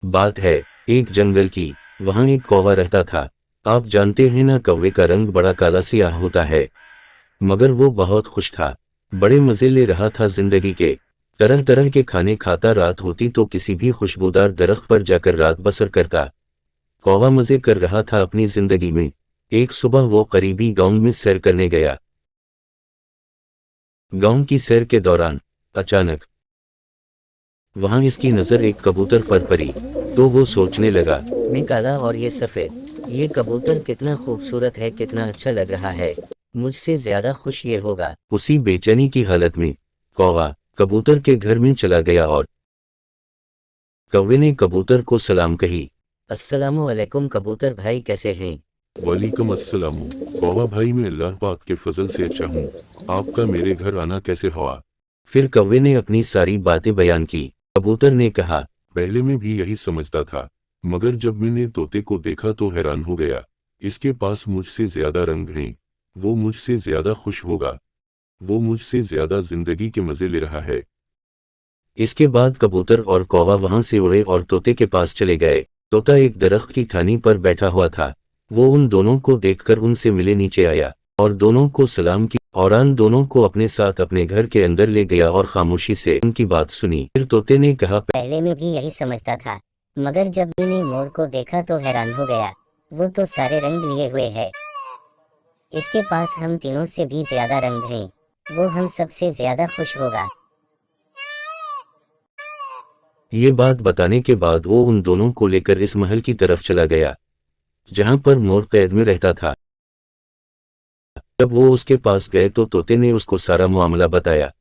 बात है एक जंगल की। वहां एक कौवा रहता था। आप जानते हैं ना, कौवे का रंग बड़ा काला सियाह होता है। मगर वो बहुत खुश था, बड़े मजे ले रहा था जिंदगी के। तरह तरह के खाने खाता, रात होती तो किसी भी खुशबूदार दरख्त पर जाकर रात बसर करता। कौवा मजे कर रहा था अपनी जिंदगी में। एक सुबह वो करीबी गांव में सैर करने गया। गांव की सैर के दौरान अचानक वहां इसकी नजर एक कबूतर पर पड़ी। तो वो सोचने लगा, मैं काला और ये सफेद, ये कबूतर कितना खूबसूरत है, कितना अच्छा लग रहा है। मुझसे ज्यादा खुश ये होगा। उसी बेचैनी की हालत में कौवा कबूतर के घर में चला गया और कौवे ने कबूतर को सलाम कही। अस्सलामु अलैकुम कबूतर भाई, कैसे हैं? वालेकुम अस्सलाम। कौवा भाई, मैं अल्लाह पाक के फजल से अच्छा हूँ। आपका मेरे घर आना कैसे हुआ? फिर कौवे ने अपनी सारी बातें बयान की। कबूतर ने कहा, पहले मैं भी यही समझता था, मगर जब मैंने तोते को देखा तो हैरान हो गया। इसके पास मुझसे ज्यादा रंग हैं। वो मुझसे ज्यादा खुश होगा। वो मुझसे ज्यादा जिंदगी के मजे ले रहा है। इसके बाद कबूतर और कौवा वहां से उड़े और तोते के पास चले गए। तोता एक दरख्त की ठानी पर बैठा हुआ था। वो उन दोनों को देखकर उनसे मिले नीचे आया और दोनों को सलाम की और आन दोनों को अपने साथ अपने घर के अंदर ले गया और खामोशी से उनकी बात सुनी। फिर तोते ने कहा, पहले मैं भी यही समझता था, मगर जब मैंने मोर को देखा तो हैरान हो गया। वो तो सारे रंग लिए हुए है। इसके पास हम तीनों से भी ज्यादा रंग हैं। वो हम सबसे ज्यादा खुश होगा। ये बात बताने के बाद वो उन दोनों को लेकर इस महल की तरफ चला गया जहां पर मोर कैद में रहता था। जब वो उसके पास गए तो तोते ने उसको सारा मामला बताया।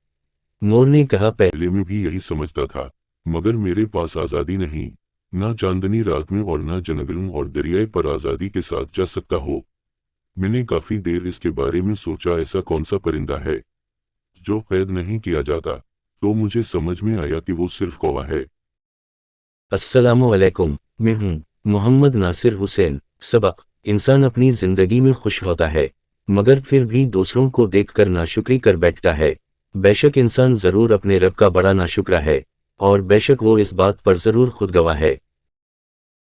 मोर ने कहा, पहले मैं भी यही समझता था, मगर मेरे पास आज़ादी नहीं। ना चांदनी रात में और ना जंगलों और दरियाए पर आज़ादी के साथ जा सकता हो। मैंने काफी देर इसके बारे में सोचा, ऐसा कौन सा परिंदा है जो कैद नहीं किया जाता। तो मुझे समझ में आया कि वो सिर्फ कौवा है। अस्सलामु अलैकुम, मैं हूँ मोहम्मद नासिर हुसैन। सबक: इंसान अपनी जिंदगी में खुश होता है, मगर फिर भी दूसरों को देखकर नाशुक्री कर बैठता है। बेशक इंसान जरूर अपने रब का बड़ा नाशुक्रा है, और बेशक वो इस बात पर जरूर खुद गवाह है।